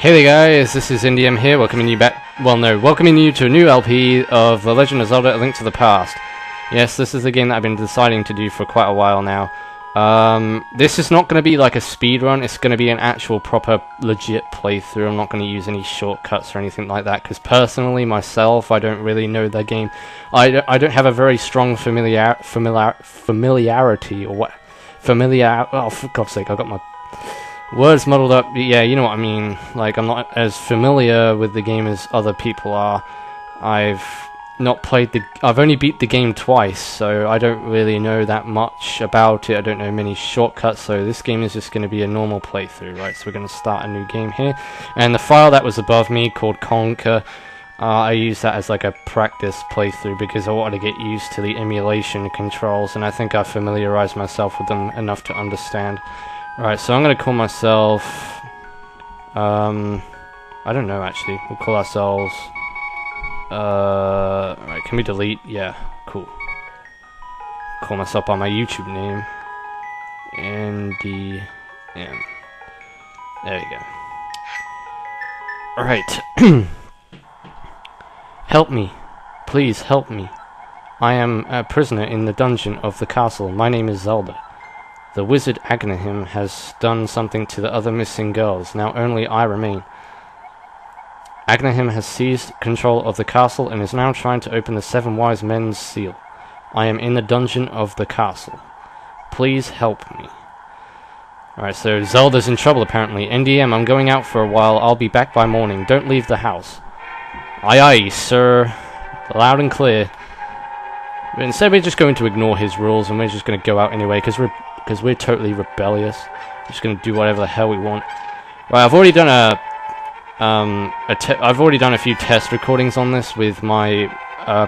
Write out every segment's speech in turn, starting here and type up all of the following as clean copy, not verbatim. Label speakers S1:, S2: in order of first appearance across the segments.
S1: Hey there guys, this is NDM here, welcoming you back, welcoming you to a new LP of The Legend of Zelda: A Link to the Past. Yes, this is a game that I've been deciding to do for quite a while now. This is not going to be like a speedrun, it's going to be an actual proper legit playthrough. I'm not going to use any shortcuts or anything like that, because personally, myself, I don't really know the game. I don't have a very strong familiarity, or what? Oh, for God's sake, I got my words muddled up. Yeah, you know what I mean. Like, I'm not as familiar with the game as other people are. I've only beat the game twice, so I don't really know that much about it. I don't know many shortcuts, so this game is just going to be a normal playthrough, right? So we're going to start a new game here. And the file that was above me, called Conquer, I used that as like a practice playthrough because I wanted to get used to the emulation controls, and I think I familiarized myself with them enough to understand. Right, so I'm going to call myself, I don't know actually, we'll call ourselves, right, can we delete? Yeah, cool. Call myself by my YouTube name, NDM. There you go. Alright. Help me. Please help me. I am a prisoner in the dungeon of the castle. My name is Zelda. The wizard Agahnim has done something to the other missing girls. Now only I remain. Agahnim has seized control of the castle and is now trying to open the Seven Wise Men's seal. I am in the dungeon of the castle. Please help me. Alright, so Zelda's in trouble apparently. NDM, I'm going out for a while. I'll be back by morning. Don't leave the house. Aye aye, sir. Loud and clear. But instead we're just going to ignore his rules and we're just going to go out anyway because we're totally rebellious. We're just going to do whatever the hell we want. Right, I've already done I've already done a few test recordings on this with my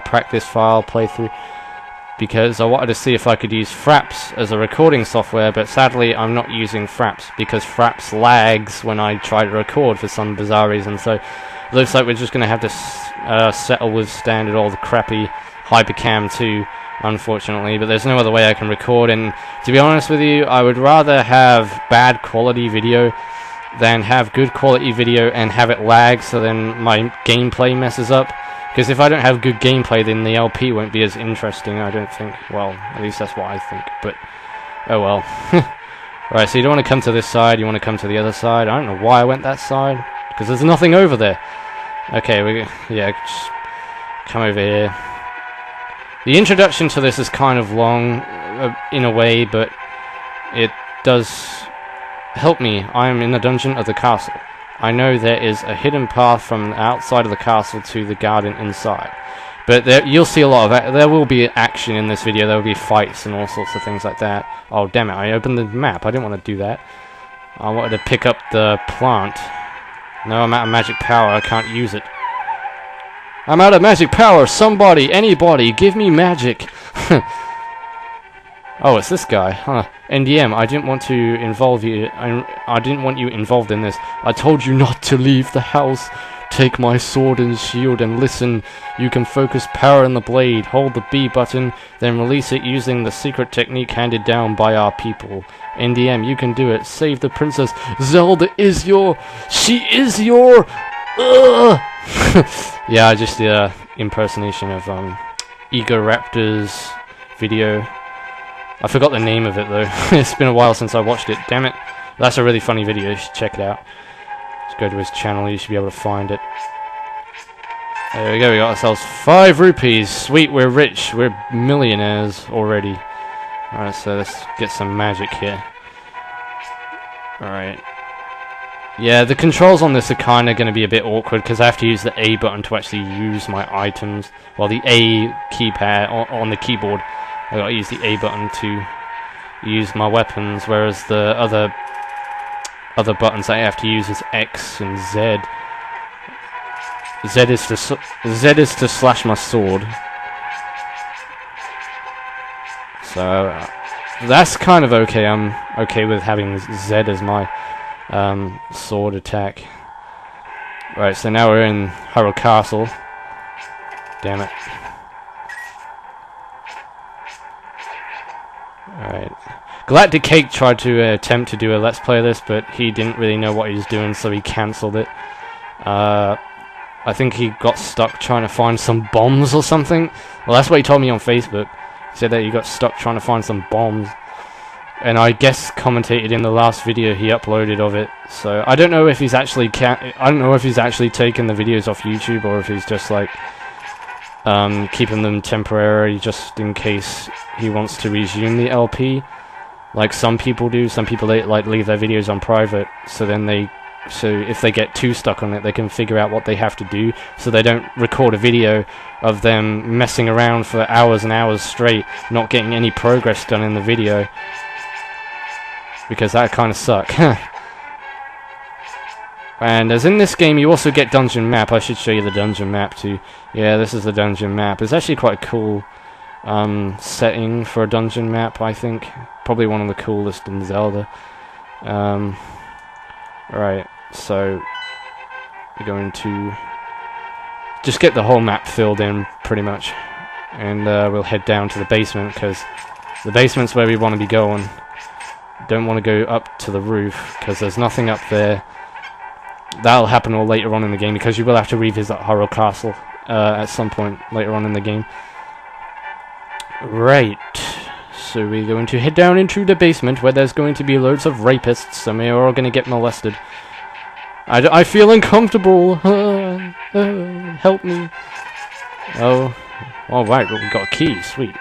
S1: practice file playthrough because I wanted to see if I could use Fraps as a recording software, but sadly I'm not using Fraps because Fraps lags when I try to record for some bizarre reason. So it looks like we're just going to have to settle with standard old crappy Hypercam 2. Unfortunately, but there's no other way I can record, and to be honest with you, I would rather have bad quality video than have good quality video and have it lag so then my gameplay messes up, because if I don't have good gameplay then the LP won't be as interesting, I don't think. Well, at least that's what I think, but oh well. Right, so you don't want to come to this side, you want to come to the other side. I don't know why I went that side, because there's nothing over there. Okay, just come over here. The introduction to this is kind of long, in a way, but it does help me. I am in the dungeon of the castle. I know there is a hidden path from the outside of the castle to the garden inside. But you'll see a lot of there will be action in this video. There will be fights and all sorts of things like that. Oh, damn it, I opened the map. I didn't want to do that. I wanted to pick up the plant. No, I'm out of magic power. I can't use it. I'm out of magic power. Somebody, anybody, give me magic. Oh, it's this guy, huh? NDM, I didn't want to involve you. I didn't want you involved in this. I told you not to leave the house. Take my sword and shield and listen. You can focus power in the blade. Hold the B button, then release it using the secret technique handed down by our people. NDM, you can do it. Save the princess. Zelda is your... She is your... Ugh! Yeah, just the impersonation of Egoraptor's video. I forgot the name of it though. It's been a while since I watched it. Damn it. That's a really funny video. You should check it out. Just go to his channel. You should be able to find it. There we go. We got ourselves 5 rupees. Sweet, we're rich. We're millionaires already. Alright, so let's get some magic here. Alright. Yeah, the controls on this are kind of going to be a bit awkward because I have to use the A button to actually use my items. Well, the A keypad on the keyboard. I got to use the A button to use my weapons, whereas the other buttons I have to use is X and Z. Z is to slash my sword. So that's kind of okay. I'm okay with having Z as my sword attack. Right, so now we're in Hyrule Castle. Damn it. Alright. Galactic Cake tried to attempt to do a Let's Play of this, but he didn't really know what he was doing, so he cancelled it. I think he got stuck trying to find some bombs or something. Well, that's what he told me on Facebook. He said that he got stuck trying to find some bombs. And I guess commentated in the last video he uploaded of it. So I don't know if he's actually I don't know if he's actually taken the videos off YouTube, or if he's just like keeping them temporary just in case he wants to resume the LP, like some people do. Some people, they like leave their videos on private, so then so if they get too stuck on it, they can figure out what they have to do, so they don't record a video of them messing around for hours and hours straight, not getting any progress done in the video, because that kind of suck. And as in this game, you also get dungeon map. I should show you the dungeon map too. Yeah, this is the dungeon map. It's actually quite a cool setting for a dungeon map, I think. Probably one of the coolest in Zelda. Right, so we're going to just get the whole map filled in, pretty much. And we'll head down to the basement, because the basement's where we want to be going. Don't want to go up to the roof, because there's nothing up there. That'll happen all later on in the game, because you will have to revisit Hyrule Castle at some point later on in the game. Right, so we're going to head down into the basement, where there's going to be loads of rapists, and we're all going to get molested. I feel uncomfortable. Help me. Oh, alright, well, we got a key, sweet.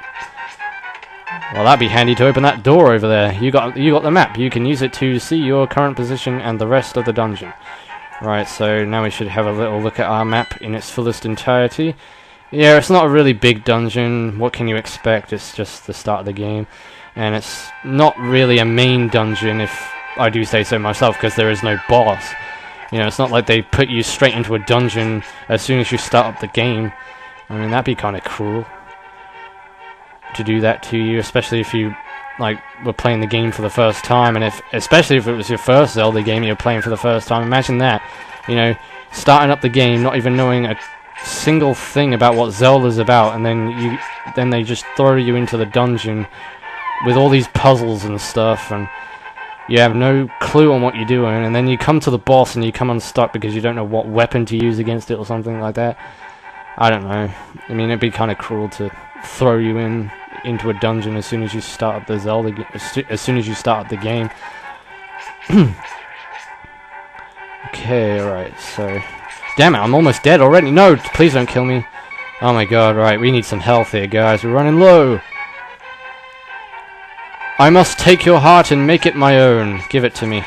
S1: Well, that'd be handy to open that door over there. You got the map. You can use it to see your current position and the rest of the dungeon. Right, so now we should have a little look at our map in its fullest entirety. Yeah, it's not a really big dungeon. What can you expect? It's just the start of the game. And it's not really a main dungeon, if I do say so myself, because there is no boss. You know, it's not like they put you straight into a dungeon as soon as you start up the game. I mean, that'd be kind of cruel to do that to you, especially if you like were playing the game for the first time, and especially if it was your first Zelda game you're playing for the first time. Imagine that, you know, starting up the game, not even knowing a single thing about what Zelda's about, and then they just throw you into the dungeon with all these puzzles and stuff, and you have no clue on what you're doing, and then you come to the boss and you come unstuck because you don't know what weapon to use against it or something like that. I don't know. I mean, it'd be kind of cruel to throw you into a dungeon as soon as you start up the Zelda, as soon as you start up the game. Okay, right, so damn it, I'm almost dead already. No, please don't kill me. Oh my god, right, we need some health here, guys. We're running low. I must take your heart and make it my own. Give it to me.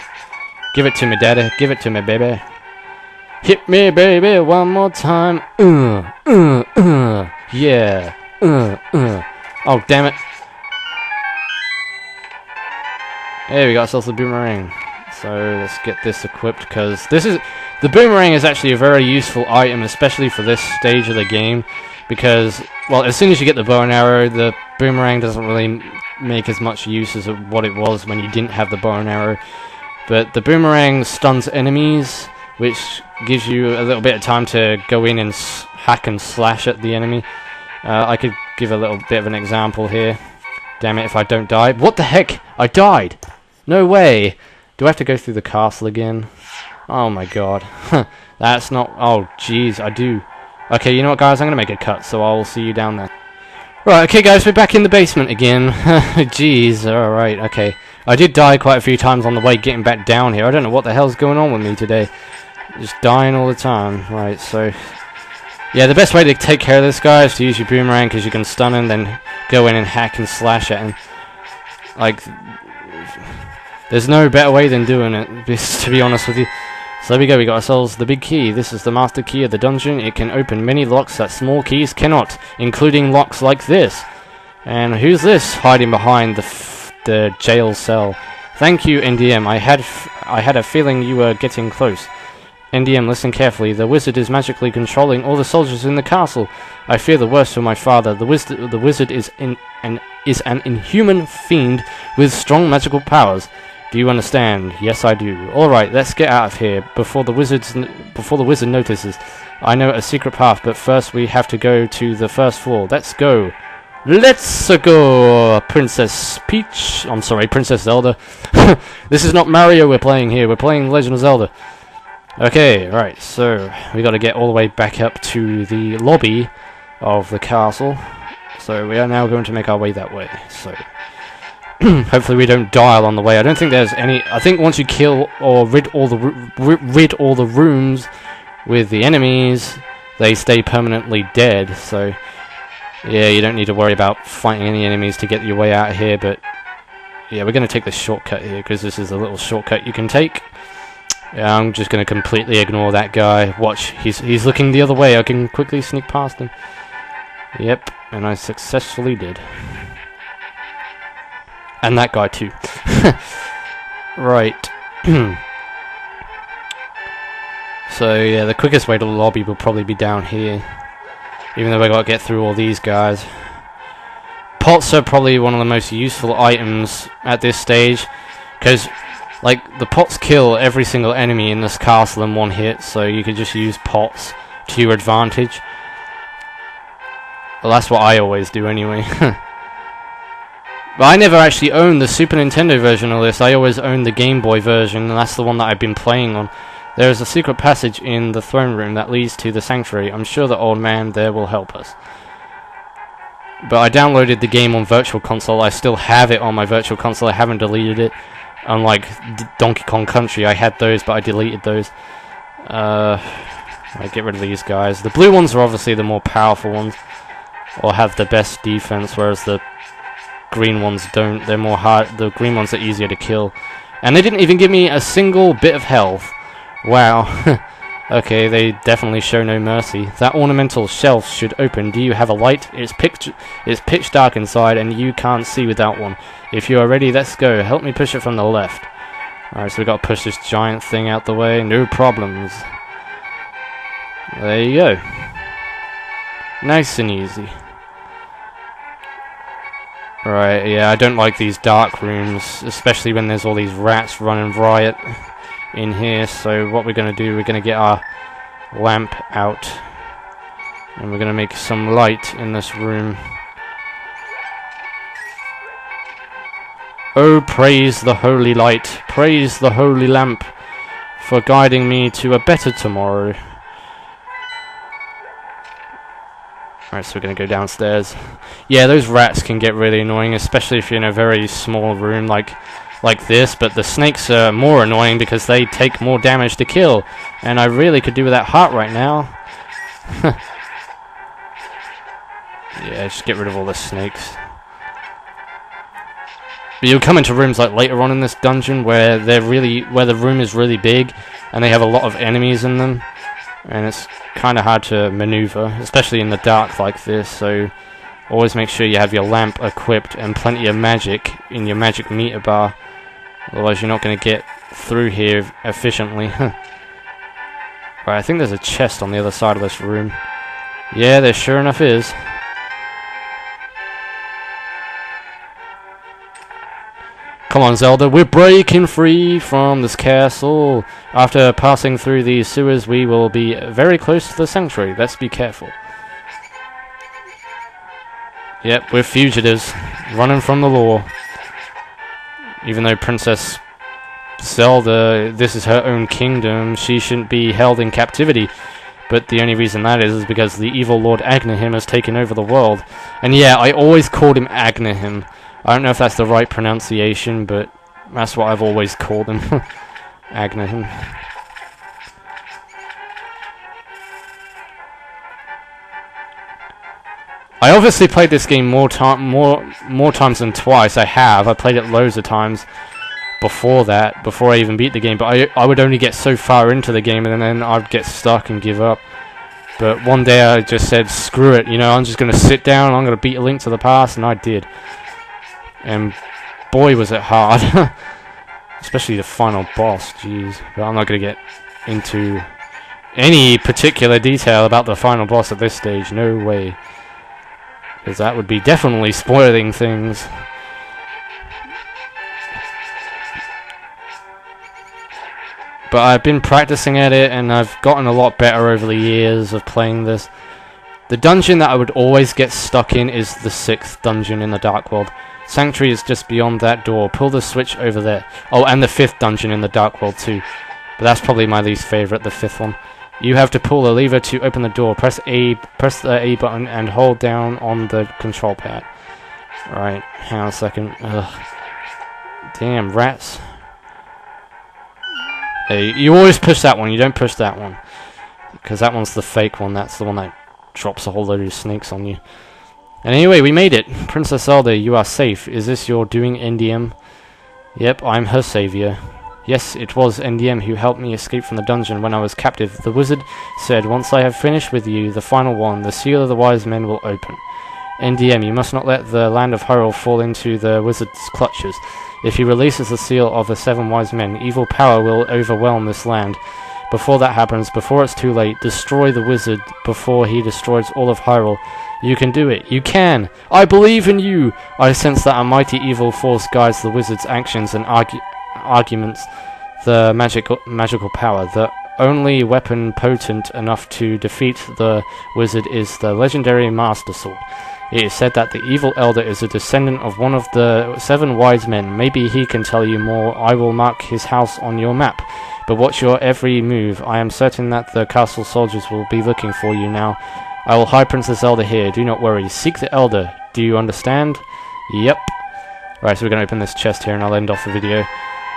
S1: Give it to me, daddy. Give it to me, baby. Hit me, baby, one more time. Yeah. Oh, damn it. Hey, we got ourselves the boomerang. So let's get this equipped, because the boomerang is actually a very useful item, especially for this stage of the game, because, well, as soon as you get the bow and arrow, the boomerang doesn't really make as much use as what it was when you didn't have the bow and arrow. But the boomerang stuns enemies, which gives you a little bit of time to go in and hack and slash at the enemy. I could give a little bit of an example here. Damn it, if I don't die. What the heck? I died! No way! Do I have to go through the castle again? Oh my god. That's not... Oh, jeez, I do. Okay, you know what, guys? I'm going to make a cut, so I'll see you down there. Right, okay, guys, we're back in the basement again. Jeez, alright, okay. I did die quite a few times on the way getting back down here. I don't know what the hell's going on with me today. Just dying all the time. Right, so... yeah, the best way to take care of this guy is to use your boomerang, because you can stun him, then go in and hack and slash at him. Like... there's no better way than doing it, to be honest with you. So there we go, we got ourselves the big key. This is the master key of the dungeon. It can open many locks that small keys cannot, including locks like this. And who's this hiding behind the jail cell? Thank you, NDM. I had a feeling you were getting close. NDM, listen carefully. The wizard is magically controlling all the soldiers in the castle. I fear the worst for my father. The wizard is an inhuman fiend with strong magical powers. Do you understand? Yes, I do. Alright, let's get out of here before the wizard notices. I know a secret path, but first we have to go to the first floor. Let's go. Let's go, Princess Peach. I'm sorry, Princess Zelda. This is not Mario we're playing here. We're playing Legend of Zelda. Okay, right. So we got to get all the way back up to the lobby of the castle. So we are now going to make our way that way. So hopefully we don't die along the way. I don't think there's any. I think once you kill or rid all the rooms with the enemies, they stay permanently dead. So yeah, you don't need to worry about fighting any enemies to get your way out of here, but yeah, we're going to take the shortcut here, because this is a little shortcut you can take. Yeah, I'm just going to completely ignore that guy. Watch, he's looking the other way. I can quickly sneak past him. Yep, and I successfully did. And that guy too. Right. So yeah, the quickest way to the lobby will probably be down here. Even though we got to get through all these guys. Pots are probably one of the most useful items at this stage, because like the pots kill every single enemy in this castle in one hit, so you could just use pots to your advantage. Well, that's what I always do anyway. But I never actually owned the Super Nintendo version of this. I always owned the Game Boy version, and that's the one that I've been playing on. There is a secret passage in the throne room that leads to the sanctuary. I'm sure the old man there will help us. But I downloaded the game on Virtual Console. I still have it on my Virtual Console. I haven't deleted it. Unlike Donkey Kong Country, I had those, but I deleted those. I get rid of these guys. The blue ones are obviously the more powerful ones, or have the best defense, whereas the green ones don't. They're more hard. The green ones are easier to kill. And they didn't even give me a single bit of health. Wow. Okay, they definitely show no mercy. That ornamental shelf should open. Do you have a light? It's pitch dark inside, and you can't see without one. If you are ready, let's go. Help me push it from the left. Alright, so we got to push this giant thing out the way. No problems. There you go. Nice and easy. Right, yeah, I don't like these dark rooms, especially when there's all these rats running riot in here. So what we're going to do, we're going to get our lamp out, and we're going to make some light in this room. Oh, praise the holy light, praise the holy lamp, for guiding me to a better tomorrow. Alright, so we're going to go downstairs. Yeah, those rats can get really annoying, especially if you're in a very small room like this, but the snakes are more annoying because they take more damage to kill, and I really could do with that heart right now. Yeah, just get rid of all the snakes. But you'll come into rooms like later on in this dungeon where the room is really big and they have a lot of enemies in them, and it's kind of hard to maneuver, especially in the dark like this. So always make sure you have your lamp equipped and plenty of magic in your magic meter bar, otherwise you're not going to get through here efficiently. Right, I think there's a chest on the other side of this room. Yeah, there sure enough is. Come on, Zelda, we're breaking free from this castle. After passing through these sewers, we will be very close to the sanctuary. Let's be careful. Yep, we're fugitives, running from the law. Even though Princess Zelda, this is her own kingdom, she shouldn't be held in captivity. But the only reason that is because the evil Lord Agahnim has taken over the world. And yeah, I always called him Agahnim. I don't know if that's the right pronunciation, but that's what I've always called him. Agahnim. I obviously played this game more times than twice. I played it loads of times before that, before I even beat the game, but I would only get so far into the game and then I'd get stuck and give up. But one day I just said, screw it, you know, I'm just going to sit down, I'm going to beat A Link to the Past, and I did. And boy was it hard. Especially the final boss, jeez. But I'm not going to get into any particular detail about the final boss at this stage, no way. Because that would be definitely spoiling things. But I've been practicing at it, and I've gotten a lot better over the years of playing this. The dungeon that I would always get stuck in is the 6th dungeon in the Dark World. Sanctuary is just beyond that door. Pull the switch over there. Oh, and the 5th dungeon in the Dark World too. But that's probably my least favourite, the 5th one. You have to pull a lever to open the door. Press the A button and hold down on the control pad. Right, hang on a second. Ugh. Damn, rats. Hey, you always push that one, you don't push that one. Because that one's the fake one, that's the one that drops a whole load of snakes on you. And anyway, we made it. Princess Zelda, you are safe. Is this your doing, NDM? Yep, I'm her savior. Yes, it was NDM who helped me escape from the dungeon when I was captive. The wizard said, once I have finished with you, the final one, the seal of the wise men will open. NDM, you must not let the land of Hyrule fall into the wizard's clutches. If he releases the seal of the 7 wise men, evil power will overwhelm this land. Before that happens, before it's too late, destroy the wizard before he destroys all of Hyrule. You can do it. You can. I believe in you. I sense that a mighty evil force guides the wizard's actions and arguments. The magical power. The only weapon potent enough to defeat the wizard is the legendary Master Sword. It is said that the evil elder is a descendant of one of the 7 wise men. Maybe he can tell you more. I will mark his house on your map. But watch your every move. I am certain that the castle soldiers will be looking for you now. I will hide Princess Zelda here. Do not worry. Seek the elder. Do you understand? Yep. Right, so we're going to open this chest here and I'll end off the video.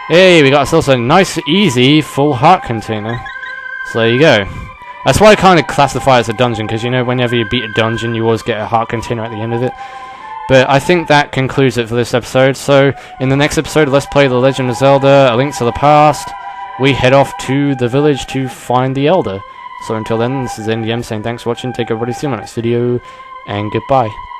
S1: Hey, we got ourselves a nice, easy, full heart container. So there you go. That's why I kind of classify it as a dungeon, because you know whenever you beat a dungeon you always get a heart container at the end of it. But I think that concludes it for this episode. So in the next episode, let's play The Legend of Zelda, A Link to the Past. We head off to the village to find the elder. So until then, this is NDM saying thanks for watching, take everybody, see you in my next video, and goodbye.